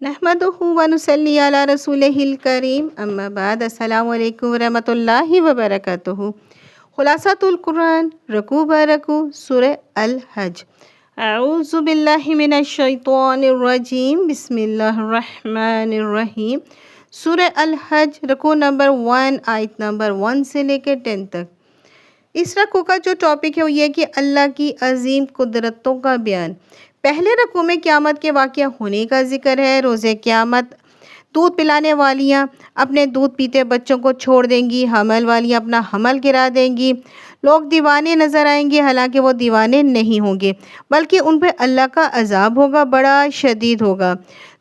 نحمدہ ونصلی علی رسولہ الکریم اما بعد السلام علیکم ورحمۃ اللہ وبرکاتہ۔ خلاصۃ القرآن رکوع برکوع سورہ الحج۔ اعوذ باللہ من الشیطان الرجیم بسم اللہ الرحمن الرحیم۔ سورہ الحج رکوع نمبر 1 آیت نمبر 1 سے لے کے 10 تک۔ اس رکوع کا جو ٹاپک ہے وہ یہ کہ اللہ کی عظیم قدرتوں کا بیان۔ پہلے رکوع میں قیامت کے واقعہ ہونے کا ذکر ہے۔ روز قیامت دودھ پلانے والیاں اپنے دودھ پیتے بچوں کو چھوڑ دیں گی، حمل والیاں اپنا حمل گرا دیں گی، لوگ دیوانے نظر آئیں گے، حالانکہ وہ دیوانے نہیں ہوں گے بلکہ ان پہ اللہ کا عذاب ہوگا، بڑا شدید ہوگا۔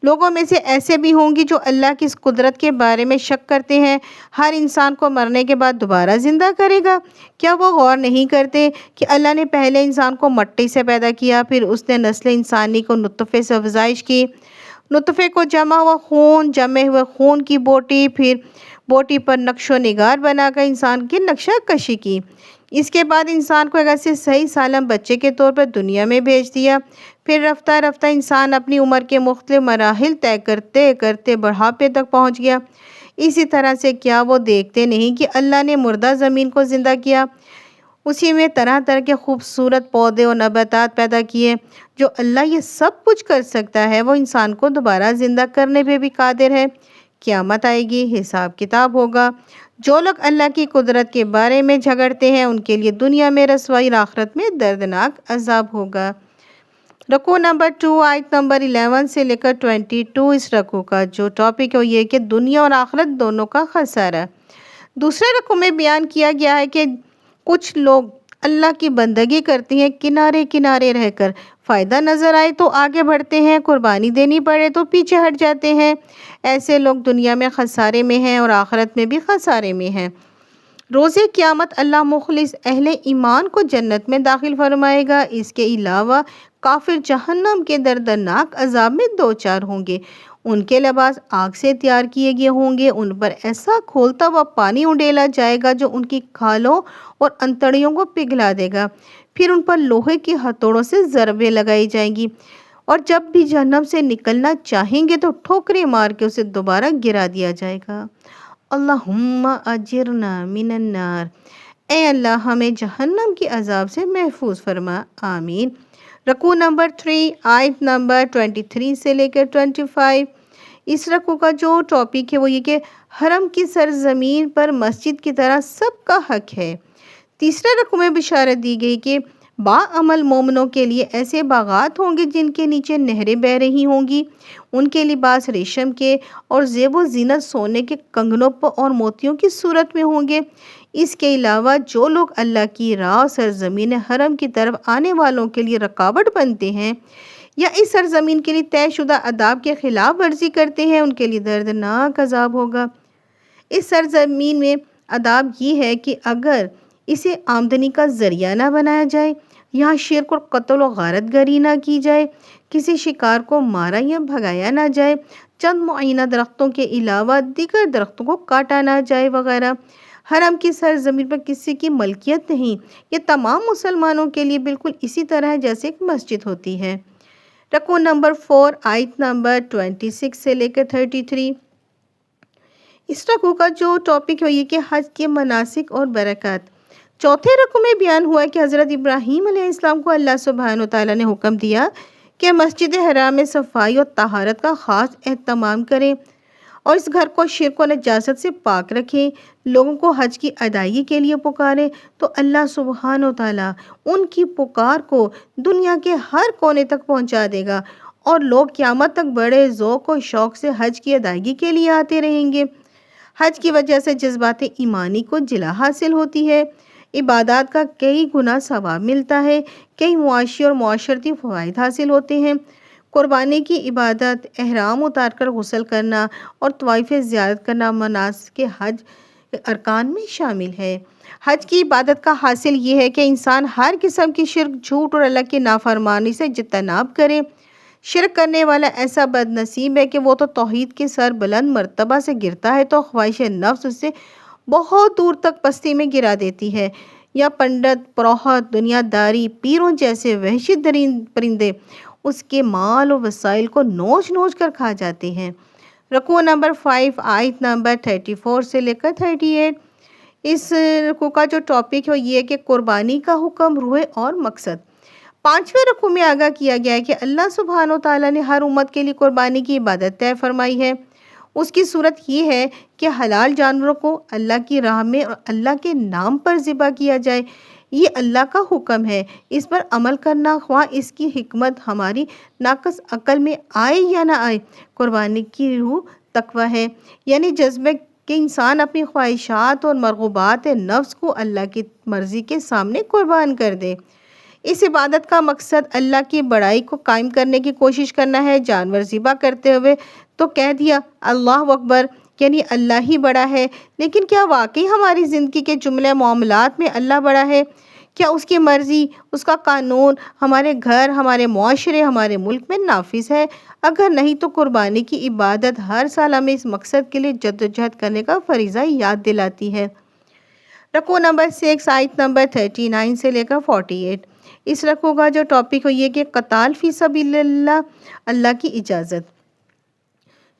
لوگوں میں سے ایسے بھی ہوں گے جو اللہ کی اس قدرت کے بارے میں شک کرتے ہیں۔ ہر انسان کو مرنے کے بعد دوبارہ زندہ کرے گا۔ کیا وہ غور نہیں کرتے کہ اللہ نے پہلے انسان کو مٹی سے پیدا کیا، پھر اس نے نسل انسانی کو نطفے سے افزائش کی، نطفے کو جمع ہوئے خون کی بوٹی، پھر بوٹی پر نقش و نگار بنا کر انسان کی نقشہ کشی کی۔ اس کے بعد انسان کو ایک ایسے صحیح سالم بچے کے طور پر دنیا میں بھیج دیا۔ پھر رفتہ رفتہ انسان اپنی عمر کے مختلف مراحل طے کرتے کرتے بڑھاپے تک پہنچ گیا۔ اسی طرح سے کیا وہ دیکھتے نہیں کہ اللہ نے مردہ زمین کو زندہ کیا، اسی میں طرح طرح کے خوبصورت پودے اور نباتات پیدا کیے۔ جو اللہ یہ سب کچھ کر سکتا ہے وہ انسان کو دوبارہ زندہ کرنے پہ بھی قادر ہے۔ قیامت آئے گی، حساب کتاب ہوگا۔ جو لوگ اللہ کی قدرت کے بارے میں جھگڑتے ہیں ان کے لیے دنیا میں رسوائی اور آخرت میں دردناک عذاب ہوگا۔ رکوع نمبر 2 آیت نمبر 11 سے لے کر 22۔ اس رکوع کا جو ٹاپک ہے وہ یہ کہ دنیا اور آخرت دونوں کا خسارہ۔ دوسرے رکوع میں بیان کیا گیا ہے کہ کچھ لوگ اللہ کی بندگی کرتے ہیں، کنارے کنارے رہ کر فائدہ نظر آئے تو آگے بڑھتے ہیں، قربانی دینی پڑے تو پیچھے ہٹ جاتے ہیں۔ ایسے لوگ دنیا میں خسارے میں ہیں اور آخرت میں بھی خسارے میں ہیں۔ روز قیامت اللہ مخلص اہل ایمان کو جنت میں داخل فرمائے گا۔ اس کے علاوہ کافر جہنم کے دردناک عذاب میں دوچار ہوں گے۔ ان کے لباس آگ سے تیار کیے گئے ہوں گے، ان پر ایسا کھولتا ہوا پانی اڈیلا جائے گا جو ان کی کھالوں اور انتڑیوں کو پگھلا دے گا۔ پھر ان پر لوہے کی ہتھوڑوں سے ضربیں لگائی جائیں گی، اور جب بھی جہنم سے نکلنا چاہیں گے تو ٹھوکریں مار کے اسے دوبارہ گرا دیا جائے گا۔ اللہم اجرنا من النار، اے اللہ ہمیں جہنم کی عذاب سے محفوظ فرما، آمین۔ رکوع نمبر 3 آیت نمبر 23 سے لے کر 25۔ اس رکوع کا جو ٹاپک ہے وہ یہ کہ حرم کی سرزمین پر مسجد کی طرح سب کا حق ہے۔ تیسرے رکوع میں بشارت دی گئی کہ باعمل مومنوں کے لیے ایسے باغات ہوں گے جن کے نیچے نہریں بہہ رہی ہوں گی، ان کے لباس ریشم کے اور زیب و زینت سونے کے کنگنوں اور موتیوں کی صورت میں ہوں گے۔ اس کے علاوہ جو لوگ اللہ کی راہ سرزمین حرم کی طرف آنے والوں کے لیے رکاوٹ بنتے ہیں یا اس سرزمین کے لیے طے شدہ آداب کے خلاف ورزی کرتے ہیں ان کے لیے دردناک عذاب ہوگا۔ اس سرزمین میں آداب یہ ہے کہ اگر اسے آمدنی کا ذریعہ نہ بنایا جائے، یہاں شرک اور قتل و غارت گری نہ کی جائے، کسی شکار کو مارا یا بھگایا نہ جائے، چند معینہ درختوں کے علاوہ دیگر درختوں کو کاٹا نہ جائے وغیرہ۔ حرم کی سرزمین پر کسی کی ملکیت نہیں، یہ تمام مسلمانوں کے لیے بالکل اسی طرح ہے جیسے ایک مسجد ہوتی ہے۔ رکوع نمبر 4 آیت نمبر 26 سے لے کر 33۔ اس رکوع کا جو ٹاپک ہے یہ کہ حج کے مناسک اور برکات۔ چوتھے رکوع میں بیان ہوا کہ حضرت ابراہیم علیہ السلام کو اللہ سبحانہ وتعالیٰ نے حکم دیا کہ مسجد حرام میں صفائی اور طہارت کا خاص اہتمام کریں اور اس گھر کو شرک و نجاست سے پاک رکھیں، لوگوں کو حج کی ادائیگی کے لیے پکاریں تو اللہ سبحانہ وتعالیٰ ان کی پکار کو دنیا کے ہر کونے تک پہنچا دے گا اور لوگ قیامت تک بڑے ذوق و شوق سے حج کی ادائیگی کے لیے آتے رہیں گے۔ حج کی وجہ سے جذبات ایمانی کو جلا حاصل ہوتی ہے، عبادات کا کئی گنا ثواب ملتا ہے، کئی معاشی اور معاشرتی فوائد حاصل ہوتے ہیں۔ قربانی کی عبادت، احرام اتار کر غسل کرنا اور طواف زیارت کرنا مناسک حج ارکان میں شامل ہے۔ حج کی عبادت کا حاصل یہ ہے کہ انسان ہر قسم کی شرک، جھوٹ اور اللہ کی نافرمانی سے اجتناب کرے۔ شرک کرنے والا ایسا بد نصیب ہے کہ وہ تو توحید کے سر بلند مرتبہ سے گرتا ہے تو خواہش نفس اسے بہت دور تک پستی میں گرا دیتی ہے، یا پنڈت، پروہت، دنیا داری، پیروں جیسے وحشی ترین پرندے اس کے مال و وسائل کو نوچ نوچ کر کھا جاتے ہیں۔ رکوع نمبر 5 آیت نمبر 34 سے لے کر 38۔ اس رکوع کا جو ٹاپک ہے یہ ہے کہ قربانی کا حکم، روح اور مقصد۔ 5ویں رکوع میں آگاہ کیا گیا ہے کہ اللہ سبحانہ و تعالیٰ نے ہر امت کے لیے قربانی کی عبادت طے فرمائی ہے۔ اس کی صورت یہ ہے کہ حلال جانوروں کو اللہ کی راہ میں اور اللہ کے نام پر ذبح کیا جائے۔ یہ اللہ کا حکم ہے، اس پر عمل کرنا خواہ اس کی حکمت ہماری ناقص عقل میں آئے یا نہ آئے۔ قربانی کی روح تقویٰ ہے، یعنی جذبہ کہ انسان اپنی خواہشات اور مرغوبات نفس کو اللہ کی مرضی کے سامنے قربان کر دے۔ اس عبادت کا مقصد اللہ کی بڑائی کو قائم کرنے کی کوشش کرنا ہے۔ جانور ذبح کرتے ہوئے تو کہہ دیا اللہ اکبر، یعنی اللہ ہی بڑا ہے، لیکن کیا واقعی ہماری زندگی کے جملے معاملات میں اللہ بڑا ہے؟ کیا اس کی مرضی، اس کا قانون ہمارے گھر، ہمارے معاشرے، ہمارے ملک میں نافذ ہے؟ اگر نہیں تو قربانی کی عبادت ہر سال ہمیں اس مقصد کے لیے جدوجہد کرنے کا فریضہ یاد دلاتی ہے۔ رکوع نمبر 6 آیت نمبر 39 سے لے کر 48۔ اس رکوع کا جو ٹاپک ہے یہ کہ قتال فی سبیل اللہ کی اجازت۔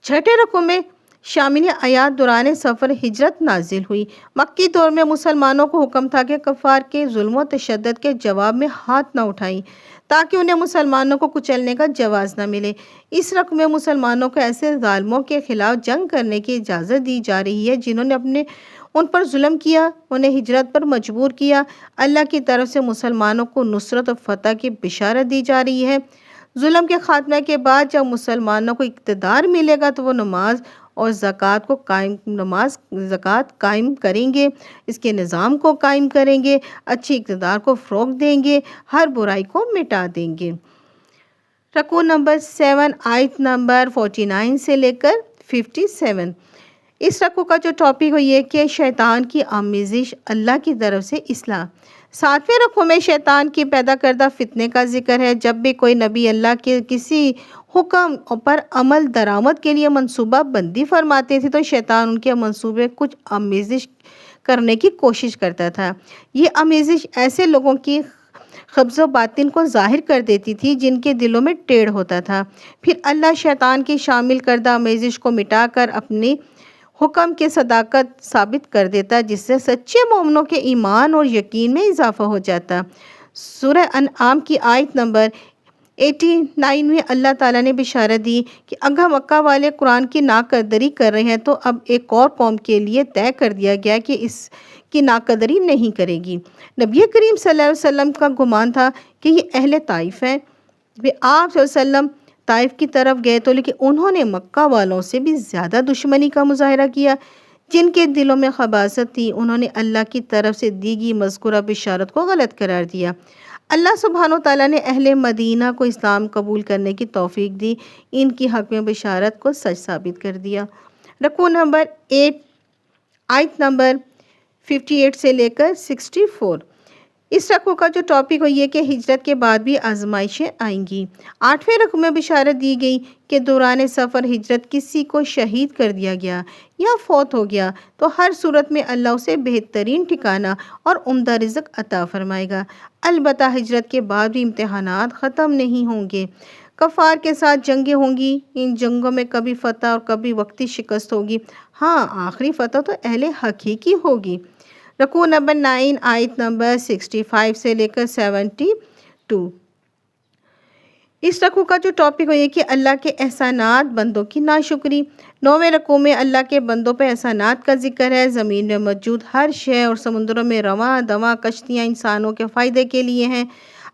6 رکوع میں شامل آیات دوران سفر ہجرت نازل ہوئی۔ مکی دور میں مسلمانوں کو حکم تھا کہ کفار کے ظلم و تشدد کے جواب میں ہاتھ نہ اٹھائیں تاکہ انہیں مسلمانوں کو کچلنے کا جواز نہ ملے۔ اس رکوع میں مسلمانوں کو ایسے ظالموں کے خلاف جنگ کرنے کی اجازت دی جا رہی ہے جنہوں نے ان پر ظلم کیا، انہیں ہجرت پر مجبور کیا۔ اللہ کی طرف سے مسلمانوں کو نصرت و فتح کی بشارت دی جا رہی ہے۔ ظلم کے خاتمے کے بعد جب مسلمانوں کو اقتدار ملے گا تو وہ نماز اور زکوٰۃ قائم کریں گے، اس کے نظام کو قائم کریں گے، اچھی اقتدار کو فروغ دیں گے، ہر برائی کو مٹا دیں گے۔ رکوع نمبر 7 آیت نمبر 49 سے لے کر 57۔ اس رکوع کا جو ٹاپک ہے یہ کہ شیطان کی آمیزش، اللہ کی طرف سے اصلاح۔ 7ویں رکوع میں شیطان کی پیدا کردہ فتنے کا ذکر ہے۔ جب بھی کوئی نبی اللہ کے کسی حکم پر عمل درآمد کے لیے منصوبہ بندی فرماتے تھے تو شیطان ان کے منصوبے کچھ آمیزش کرنے کی کوشش کرتا تھا۔ یہ آمیزش ایسے لوگوں کی خبث و باطن کو ظاہر کر دیتی تھی جن کے دلوں میں ٹیڑھ ہوتا تھا۔ پھر اللہ شیطان کی شامل کردہ آمیزش کو مٹا کر اپنی حکم کی صداقت ثابت کر دیتا، جس سے سچے مومنوں کے ایمان اور یقین میں اضافہ ہو جاتا۔ سورہ انعام کی آیت نمبر 89 میں اللہ تعالیٰ نے بشارت دی کہ اگر مکہ والے قرآن کی ناقدری کر رہے ہیں تو اب ایک اور قوم کے لیے طے کر دیا گیا کہ اس کی ناقدری نہیں کرے گی۔ نبی کریم صلی اللہ علیہ وسلم کا گمان تھا کہ یہ اہل طائف ہیں۔ وہ آپ صلی اللہ علیہ وسلم طائف کی طرف گئے تو لیکن انہوں نے مکہ والوں سے بھی زیادہ دشمنی کا مظاہرہ کیا۔ جن کے دلوں میں خباثت تھی انہوں نے اللہ کی طرف سے دی گئی مذکورہ بشارت کو غلط قرار دیا۔ اللہ سبحانہ و تعالیٰ نے اہل مدینہ کو اسلام قبول کرنے کی توفیق دی، ان کی حق میں بشارت کو سچ ثابت کر دیا۔ رکوع نمبر 8 آیت نمبر 58 سے لے کر 64۔ اس رکوع کا جو ٹاپک ہے یہ کہ ہجرت کے بعد بھی آزمائشیں آئیں گی۔ 8ویں رکوع میں بشارت دی گئی کہ دوران سفر ہجرت کسی کو شہید کر دیا گیا یا فوت ہو گیا تو ہر صورت میں اللہ اسے بہترین ٹھکانہ اور عمدہ رزق عطا فرمائے گا۔ البتہ ہجرت کے بعد بھی امتحانات ختم نہیں ہوں گے۔ کفار کے ساتھ جنگیں ہوں گی، ان جنگوں میں کبھی فتح اور کبھی وقتی شکست ہوگی۔ ہاں، آخری فتح تو اہل حق ہی کی ہوگی۔ رکوع نمبر 9 آیت نمبر 65 سے لے کر 72۔ اس رکوع کا جو ٹاپک ہے یہ کہ اللہ کے احسانات، بندوں کی ناشکری۔ 9ویں رکوع میں اللہ کے بندوں پہ احسانات کا ذکر ہے۔ زمین میں موجود ہر شے اور سمندروں میں رواں دواں کشتیاں انسانوں کے فائدے کے لیے ہیں۔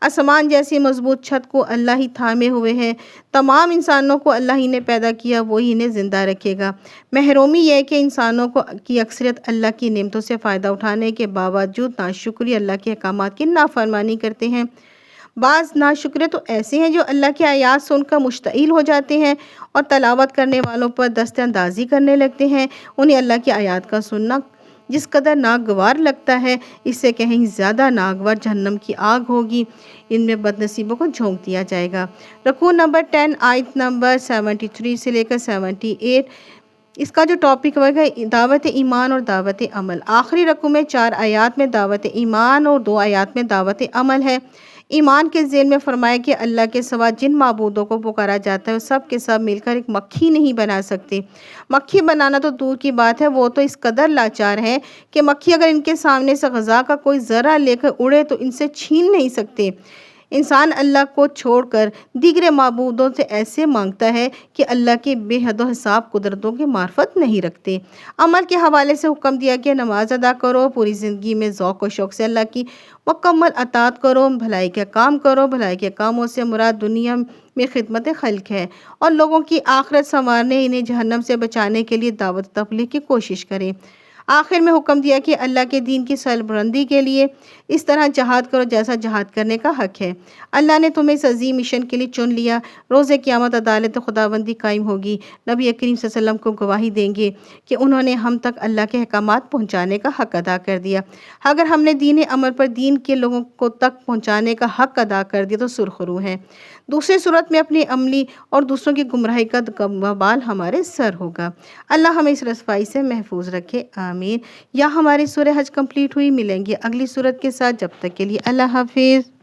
آسمان جیسی مضبوط چھت کو اللہ ہی تھامے ہوئے ہے۔ تمام انسانوں کو اللہ ہی نے پیدا کیا، وہی انہیں زندہ رکھے گا۔ محرومی یہ ہے کہ انسانوں کی اکثریت اللہ کی نعمتوں سے فائدہ اٹھانے کے باوجود ناشکری، اللہ کے احکامات کی نافرمانی کرتے ہیں۔ بعض ناشکرے تو ایسے ہیں جو اللہ کی آیات سن کر مشتعل ہو جاتے ہیں اور تلاوت کرنے والوں پر دست اندازی کرنے لگتے ہیں۔ انہیں اللہ کی آیات کا سننا جس قدر ناگوار لگتا ہے اس سے کہیں زیادہ ناگوار جہنم کی آگ ہوگی، ان میں بد نصیبوں کو جھونک دیا جائے گا۔ رکوع نمبر 10 آیت نمبر 73 سے لے کر 78۔ اس کا جو ٹاپک ہوگا دعوت ایمان اور دعوت عمل۔ آخری رکوع میں 4 آیات میں دعوت ایمان اور 2 آیات میں دعوت عمل ہے۔ ایمان کے ذیل میں فرمایا کہ اللہ کے سوا جن معبودوں کو پکارا جاتا ہے وہ سب کے سب مل کر ایک مکھی نہیں بنا سکتے۔ مکھی بنانا تو دور کی بات ہے، وہ تو اس قدر لاچار ہے کہ مکھی اگر ان کے سامنے سے غذا کا کوئی ذرہ لے کر اڑے تو ان سے چھین نہیں سکتے۔ انسان اللہ کو چھوڑ کر دیگر معبودوں سے ایسے مانگتا ہے کہ اللہ کی بے حد و حساب قدرتوں کی معرفت نہیں رکھتے۔ عمل کے حوالے سے حکم دیا کہ نماز ادا کرو، پوری زندگی میں ذوق و شوق سے اللہ کی مکمل اطاعت کرو، بھلائی کے کام کرو۔ بھلائی کے کاموں سے مراد دنیا میں خدمت خلق ہے اور لوگوں کی آخرت سنوارنے، انہیں جہنم سے بچانے کے لیے دعوت تبلیغ کی کوشش کریں۔ آخر میں حکم دیا کہ اللہ کے دین کی سربلندی کے لیے اس طرح جہاد کرو جیسا جہاد کرنے کا حق ہے۔ اللہ نے تمہیں اس عظیم مشن کے لیے چن لیا۔ روز قیامت عدالت خداوندی قائم ہوگی۔ نبی کریم صلی اللہ علیہ وسلم کو گواہی دیں گے کہ انہوں نے ہم تک اللہ کے احکامات پہنچانے کا حق ادا کر دیا۔ اگر ہم نے دین عمل پر دین کے لوگوں کو تک پہنچانے کا حق ادا کر دیا تو سرخرو ہیں۔ دوسری صورت میں اپنی عملی اور دوسروں کی گمراہی کا وبال ہمارے سر ہوگا۔ اللہ ہمیں اس رسوائی سے محفوظ رکھے، آمین۔ یا ہماری سورہ حج کمپلیٹ ہوئی، ملیں گے اگلی صورت کے ساتھ، جب تک کے لیے اللہ حافظ۔